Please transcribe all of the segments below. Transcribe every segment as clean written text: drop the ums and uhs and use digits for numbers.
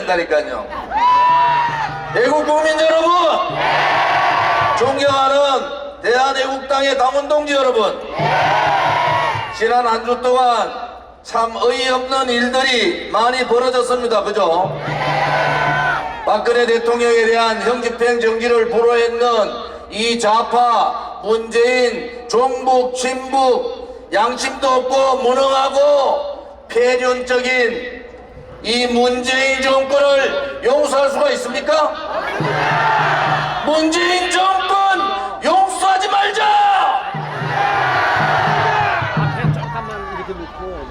된다니까요. 애국 국민 여러분, 존경하는 대한애국당의 당원동지 여러분, 지난 한 주 동안 참 어이없는 일들이 많이 벌어졌습니다. 그죠? 박근혜 대통령에 대한 형집행 정지를 불허했는 이 좌파, 문재인, 종북, 친북, 양심도 없고 무능하고 폐륜적인 이 문재인 정권을 용서할 수가 있습니까? 문재인 정권 용서하지 말자!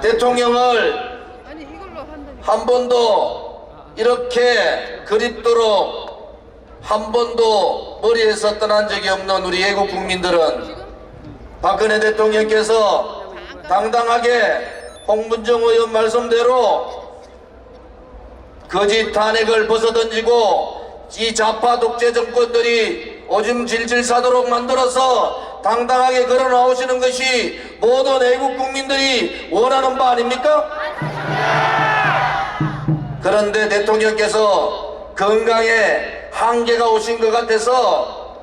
대통령을 한 번도 이렇게 그립도록 한 번도 머리에서 떠난 적이 없는 우리 애국 국민들은 박근혜 대통령께서 당당하게 홍문정 의원 말씀대로 거짓 탄핵을 벗어던지고 이 좌파 독재 정권들이 오줌 질질 싸도록 만들어서 당당하게 걸어 나오시는 것이 모든 애국 국민들이 원하는 바 아닙니까? 그런데 대통령께서 건강에 한계가 오신 것 같아서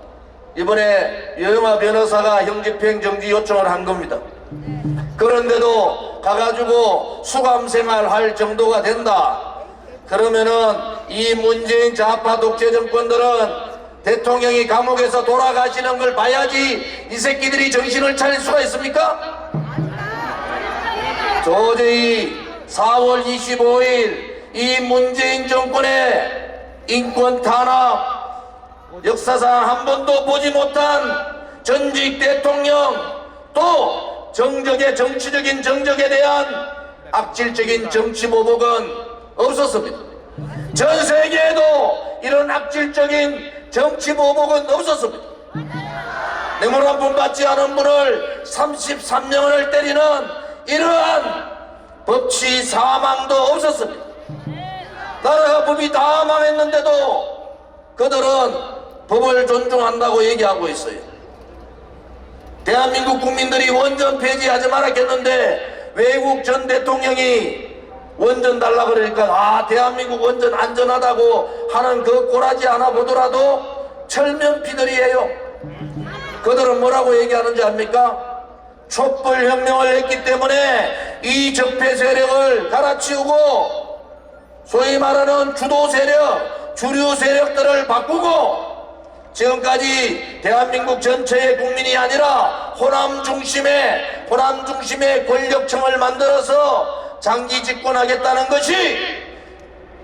이번에 여영아 변호사가 형집행 정지 요청을 한 겁니다. 그런데도 가가지고 수감생활 할 정도가 된다. 그러면은 이 문재인 좌파 독재 정권들은 대통령이 감옥에서 돌아가시는 걸 봐야지 이 새끼들이 정신을 차릴 수가 있습니까? 도저히 4월 25일 이 문재인 정권의 인권 탄압, 역사상 한 번도 보지 못한 전직 대통령, 또 정적의 정치적인 정적에 대한 악질적인 정치 보복은 없었습니다. 전 세계에도 이런 악질적인 정치 보복은 없었습니다. 뇌물 한 푼 받지 않은 분을 33년을 때리는 이러한 법치 사망도 없었습니다. 나라가 법이 다 망했는데도 그들은 법을 존중한다고 얘기하고 있어요. 대한민국 국민들이 원전 폐지하지 말았겠는데 외국 전 대통령이 원전 달라 그러니까 대한민국 원전 안전하다고 하는 그 꼬라지 하나 보더라도 철면피들이에요. 그들은 뭐라고 얘기하는지 압니까? 촛불혁명을 했기 때문에 이 적폐 세력을 갈아치우고 소위 말하는 주도 세력, 주류 세력들을 바꾸고 지금까지 대한민국 전체의 국민이 아니라 호남 중심의 권력층을 만들어서 장기 집권하겠다는 것이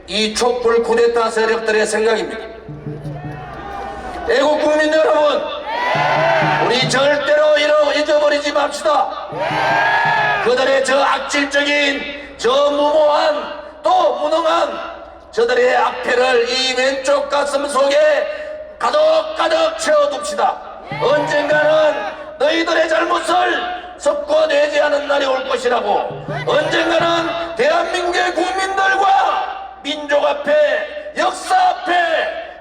이 촛불 쿠데타 세력들의 생각입니다. 애국 국민 여러분, 우리 절대로 잊어버리지 맙시다. 그들의 저 악질적인, 저 무모한, 또 무능한 저들의 악패를 이 왼쪽 가슴 속에 가득가득 채워둡시다. 언젠가는 너희들의 잘못을 섭고내지 않은 날이 올 것이라고, 언젠가는 대한민국의 국민들과 민족 앞에, 역사 앞에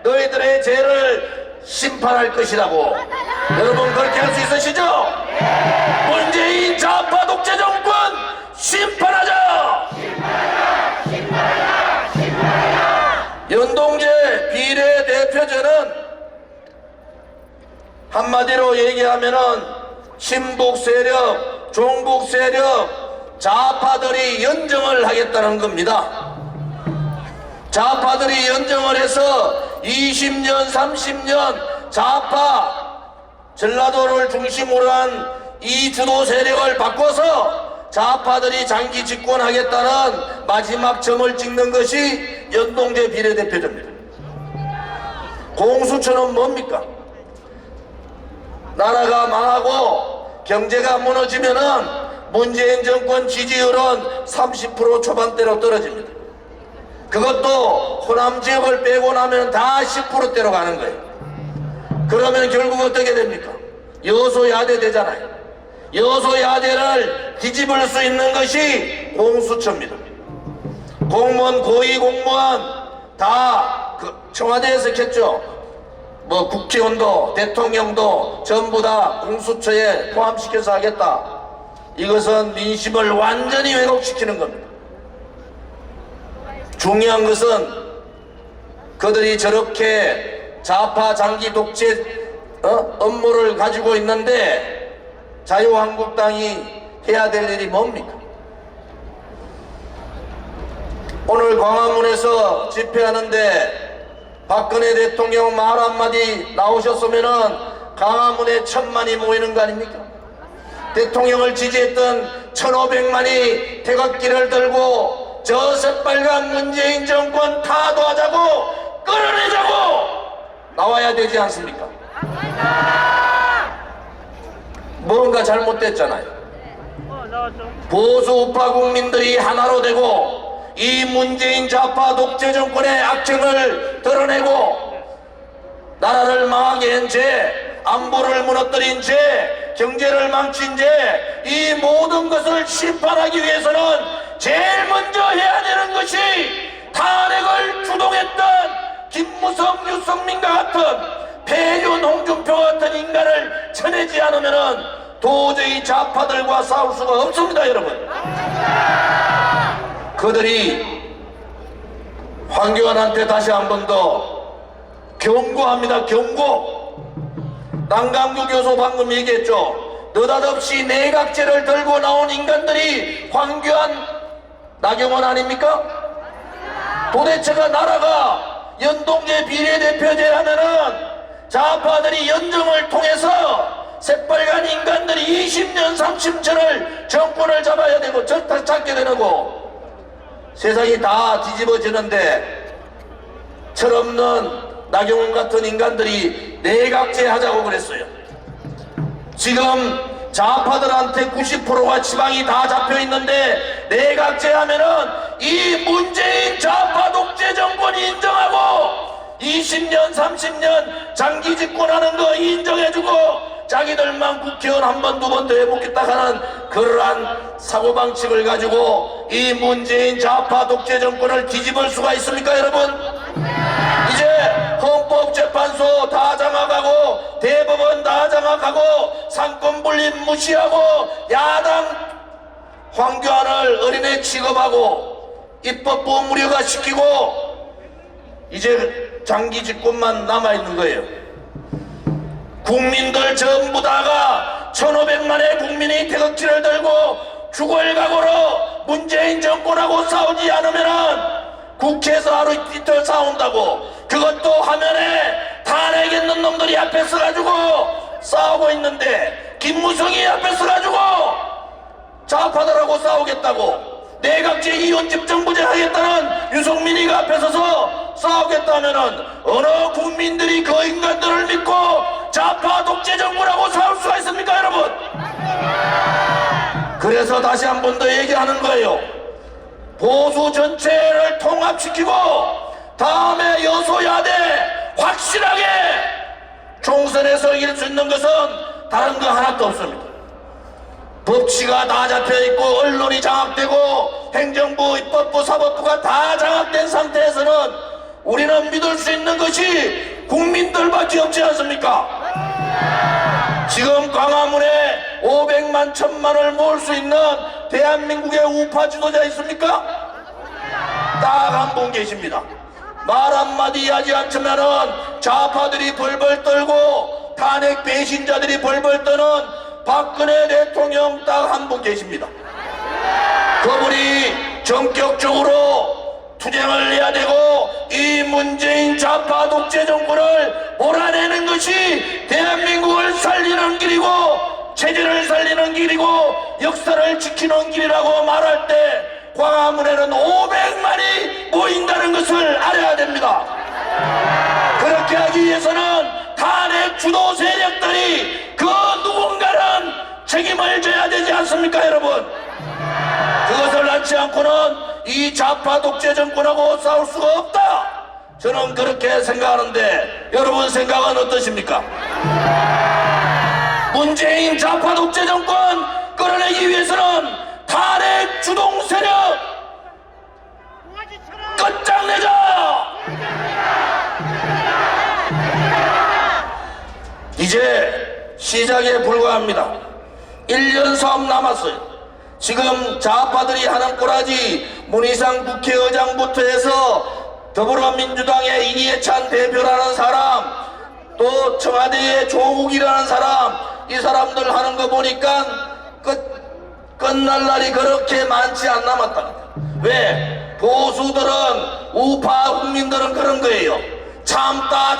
너희들의 죄를 심판할 것이라고. 여러분 그렇게 할 수 있으시죠? 문재인 좌파 독재 정권 심판하자! 연동제 비례대표제는 한마디로 얘기하면은 친북 세력, 종북 세력, 좌파들이 연정을 하겠다는 겁니다. 좌파들이 연정을 해서 20년, 30년 좌파, 전라도를 중심으로 한 이 주도 세력을 바꿔서 좌파들이 장기 집권하겠다는 마지막 점을 찍는 것이 연동제 비례대표제입니다. 공수처는 뭡니까? 나라가 망하고 경제가 무너지면은 문재인 정권 지지율은 30% 초반대로 떨어집니다. 그것도 호남 지역을 빼고 나면 다 10%대로 가는 거예요. 그러면 결국 어떻게 됩니까? 여소야대 되잖아요. 여소야대를 뒤집을 수 있는 것이 공수처입니다. 공무원, 고위공무원 다 청와대에서 했죠. 뭐 국회의원도 대통령도 전부 다 공수처에 포함시켜서 하겠다. 이것은 민심을 완전히 왜곡시키는 겁니다. 중요한 것은 그들이 저렇게 좌파 장기 독재 업무를 가지고 있는데 자유한국당이 해야 될 일이 뭡니까? 오늘 광화문에서 집회하는데 박근혜 대통령 말 한마디 나오셨으면은 광화문에 1000만이 모이는 거 아닙니까? 대통령을 지지했던 1500만이 태극기를 들고 저 새빨간 문재인 정권 타도하자고 끌어내자고 나와야 되지 않습니까? 뭔가 잘못됐잖아요. 보수 우파 국민들이 하나로 되고 이 문재인 좌파 독재 정권의 악행을 드러내고 나라를 망하게 한 죄, 안보를 무너뜨린 죄, 경제를 망친 죄, 이 모든 것을 심판하기 위해서는 제일 먼저 해야 되는 것이 탄핵을 주동했던 김무성, 유승민과 같은 배윤, 홍준표 같은 인간을 쳐내지 않으면 도저히 좌파들과 싸울 수가 없습니다, 여러분. 그들이 황교안한테 다시 한 번 더 경고합니다. 경고. 남강구 교수 방금 얘기했죠. 느닷없이 내각제를 들고 나온 인간들이 황교안, 나경원 아닙니까? 도대체가 나라가 연동제 비례대표제 하면은 좌파들이 연정을 통해서 새빨간 인간들이 20년 30년을 정권을 잡아야 되고 잡게 되고 세상이 다 뒤집어지는데 철없는 나경원 같은 인간들이 내각제 하자고 그랬어요. 지금 좌파들한테 90%가 지방이 다 잡혀있는데 내각제 하면은 이 문재인 좌파 독재 정권이 인정하고 20년 30년 장기 집권하는 거 인정해주고 자기들만 국회의원 한 번 두 번 더 해보겠다 하는 그러한 사고방식을 가지고 이 문재인 좌파 독재 정권을 뒤집을 수가 있습니까, 여러분? 이제 헌법재판소 다 장악하고 대법원 다 장악하고 상권분립 무시하고 야당 황교안을 어린애 취급하고 입법부 무력화시키고 이제 장기 집권만 남아있는 거예요. 국민들 전부 다가 1500만의 국민이 태극기를 들고 죽을 각오로 문재인 정권하고 싸우지 않으면은 국회에서 하루 이틀 싸운다고 그것도 화면에 탄핵했는 놈들이 앞에 서가지고 싸우고 있는데 김무성이 앞에 서가지고 좌파들하고 싸우겠다고 내각제 이혼집정부제 하겠다는 유승민이가 앞에 서서 싸우겠다면은 어느 국민들이 그 인간들을 믿고 좌파 독재 정부라고 싸울 수가 있습니까, 여러분? 그래서 다시 한 번 더 얘기하는 거예요. 보수 전체를 통합시키고 다음에 여소야대 확실하게 총선에서 이길 수 있는 것은 다른 거 하나도 없습니다. 법치가 다 잡혀있고 언론이 장악되고 행정부, 입법부, 사법부가 다 장악된 상태에서는 우리는 믿을 수 있는 것이 국민들밖에 없지 않습니까? 지금 광화문에 500만, 1000만을 모을 수 있는 대한민국의 우파 지도자 있습니까? 딱 한 분 계십니다. 말 한마디 하지 않으면은 좌파들이 벌벌 떨고 탄핵 배신자들이 벌벌 떠는 박근혜 대통령 딱 한 분 계십니다. 그분이 전격적으로 투쟁을 해야 되고 이 문재인 좌파 독재 정권을 몰아내는 것이 대한민국을 살리는 길이고 체제를 살리는 길이고 역사를 지키는 길이라고 말할 때 광화문에는 500만이 모인다는 것을 알아야 됩니다. 그렇게 하기 위해서는 탄핵 주도 세력들이 그 누군가는 책임을 져야 되지 않습니까, 여러분? 그것을 낳지 않고는 이 좌파 독재 정권하고 싸울 수가 없다. 저는 그렇게 생각하는데 여러분 생각은 어떠십니까? 문재인 좌파 독재 정권 끌어내기 위해서는 탄핵 주동 세력 끝장내자. 이제 시작에 불과합니다. 1년 사업 남았어요. 지금 좌파들이 하는 꼬라지 문희상 국회의장부터 해서 더불어민주당의 이해찬 대표라는 사람, 또 청와대의 조국이라는 사람, 이 사람들 하는 거 보니까 끝날 날이 그렇게 많지 않 남았다. 왜? 보수들은, 우파 국민들은 그런 거예요. 참다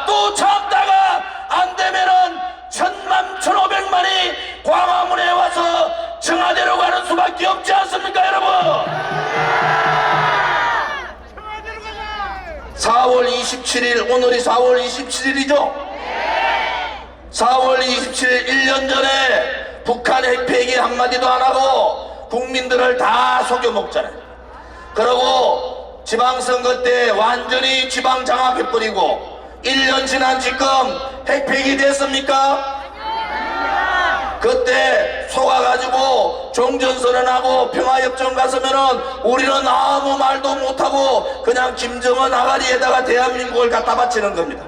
또 참다가 안 되면은 1000만 1500만이 광화문에 와서 청와대로 가는 수밖에 없지 않습니까, 여러분? 4월 27일, 오늘이 4월 27일이죠? 4월 27일 1년 전에 북한 핵폐기 한마디도 안 하고 국민들을 다 속여먹잖아요. 그러고 지방선거 때 완전히 지방 장악해버리고 1년 지난 지금 핵폐기 됐습니까? 그때 속아가지고 종전선언하고 평화협정 갔으면은 우리는 아무 말도 못하고 그냥 김정은 아가리에다가 대한민국을 갖다 바치는 겁니다.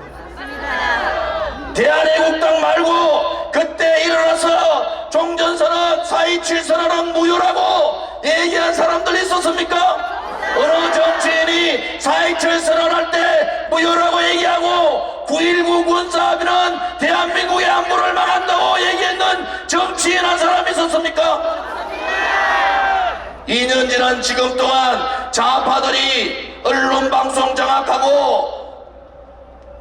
대한애국당 말고 그때 일어나서 종전선언 4.27 선언은 무효라고 얘기한 사람들 있었습니까? 어느 정치인이 4.27 선언할 때 무효라고 얘기하고 9.19 군사합의는 대한민국의 안보를 막한다고 얘기했는 정치인 한 사람 있었습니까? 2년 지난 지금 동안 좌파들이 언론방송 장악하고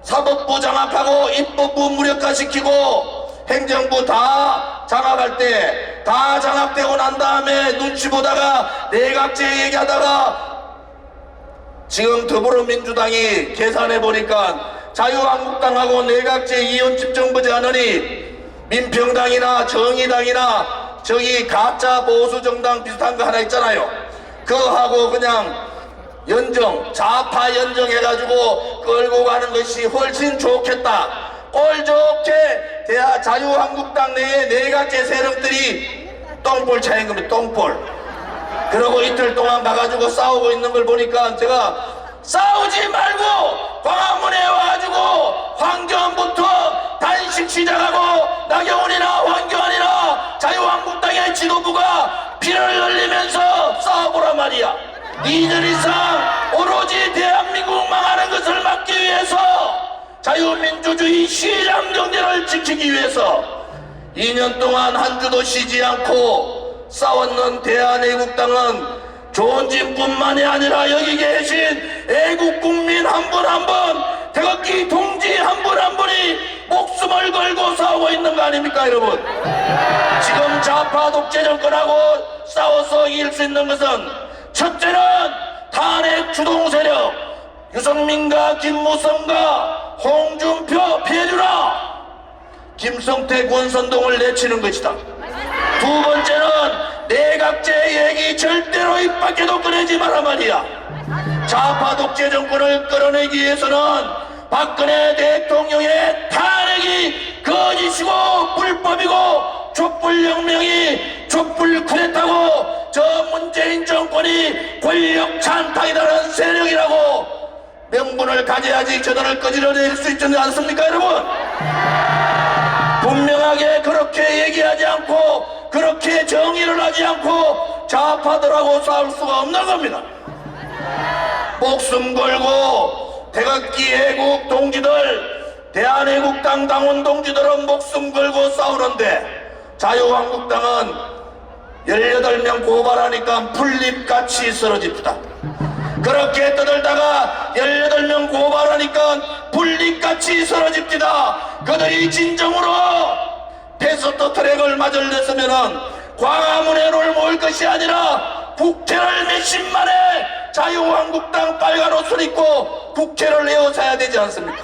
사법부 장악하고 입법부 무력화시키고 행정부 다 장악할 때 다 장악되고 난 다음에 눈치 보다가 내각제 얘기하다가 지금 더불어민주당이 계산해보니까 자유한국당하고 내각제 이혼집 정부지 않으니 민평당이나 정의당이나 저기 가짜 보수정당 비슷한 거 하나 있잖아요. 그거하고 그냥 연정, 좌파 연정해가지고 끌고 가는 것이 훨씬 좋겠다. 꼴 좋게 자유한국당 내에 내각제 세력들이 똥볼 차인 겁니다. 똥볼. 그러고 이틀 동안 가가지고 싸우고 있는 걸 보니까 제가 싸우지 말고 광화문에 와가지고 황교안부터 단식 시작하고 나경원이나 황교안이나 자유한국당의 지도부가 피를 흘리면서 싸워보란 말이야. 2년 이상 오로지 대한민국 망하는 것을 막기 위해서 자유민주주의 시장 경제를 지키기 위해서 2년 동안 한 주도 쉬지 않고 싸웠는 대한애국당은 조원진뿐만이 아니라 여기 계신 애국국민 한 분 한 분, 태극기 동지 한 분 한 분이 목숨을 걸고 싸우고 있는 거 아닙니까, 여러분? 지금 좌파 독재 정권하고 싸워서 이길 수 있는 것은 첫째는 탄핵 주동 세력 유승민과 김무성과 홍준표 피해주라 김성태 권선동을 내치는 것이다. 두 번째는 내각제 얘기 절대로 입 밖에도 꺼내지 마라 말이야. 좌파 독재 정권을 끌어내기 위해서는 박근혜 대통령의 탄핵이 거짓이고 불법이고 촛불혁명이 촛불 쿠데타고 저 문재인 정권이 권력 찬탈이라는 세력이라고 명분을 가져야지 저들을 끄집어낼 수 있지 않습니까, 여러분? 분명하게 그렇게 얘기하지 않고 그렇게 정의를 하지 않고 좌파들하고 싸울 수가 없는 겁니다. 목숨 걸고 태극기 애국 동지들, 대한애국당 당원 동지들은 목숨 걸고 싸우는데 자유한국당은 18명 고발하니까 풀잎같이 쓰러집니다. 그렇게 떠들다가 18명 고발하니까 풀잎같이 쓰러집니다. 그들이 진정으로 패스트 트랙을 맞을 냈으면은 광화문에를 모일 것이 아니라 국회를 몇십만에 자유한국당 빨간 옷을 입고 국회를 에워싸야 되지 않습니까?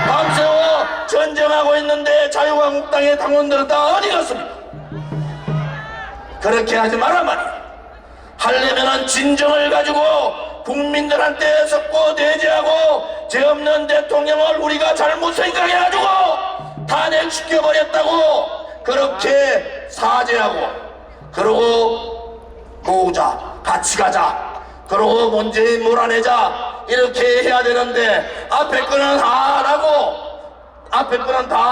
밤새워 전쟁하고 있는데 자유한국당의 당원들은 다 어디 갔습니까? 그렇게 하지 마라 말이야. 하려면은 진정을 가지고 국민들한테 섞고 대제하고 죄 없는 대통령을 우리가 잘못 생각해가지고 탄핵시켜버렸다고 그렇게 사죄하고 그러고 모으자 같이 가자 그러고 문재인 몰아내자 이렇게 해야 되는데 앞에 거는 다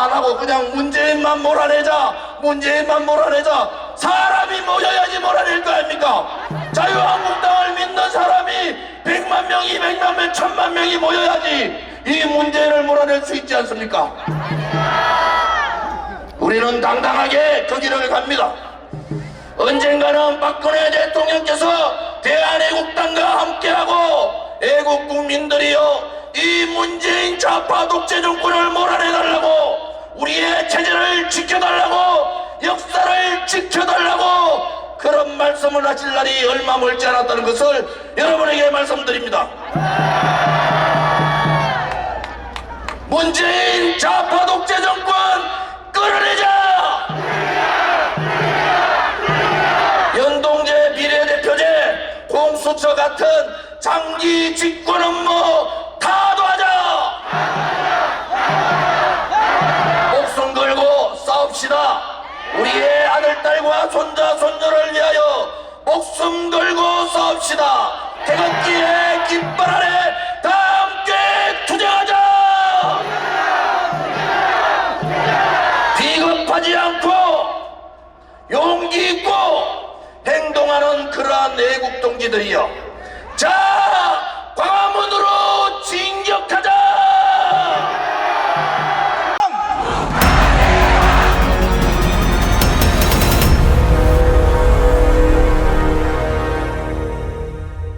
안 하고 그냥 문재인만 몰아내자 사람이 모여야지 몰아낼 거 아닙니까? 자유한국당을 믿는 사람이 100만 명, 200만 명, 1000만 명이 모여야지 이 문제를 몰아낼 수 있지 않습니까? 우리는 당당하게 그 길을 갑니다. 언젠가는 박근혜 대통령께서 대한애국당과 함께하고 애국 국민들이여 이 문재인 좌파 독재 정권을 몰아내달라고, 우리의 체제를 지켜달라고, 역사를 지켜달라고 그런 말씀을 하실 날이 얼마 멀지 않았다는 것을 여러분에게 말씀드립니다. 문재인 좌파 독재 정권 끌어내자! 연동제 비례대표제 공수처 같은 장기 집권 업무 타도하자! 목숨 걸고 싸웁시다. 우리의 아들, 딸과 손자, 손녀를 위하여 목숨 걸고 싸웁시다. 태극기의 깃발 아래 다 함께 투쟁하자! 비겁하지 않고 용기 있고 행동하는 그러한 애국 동지들이여,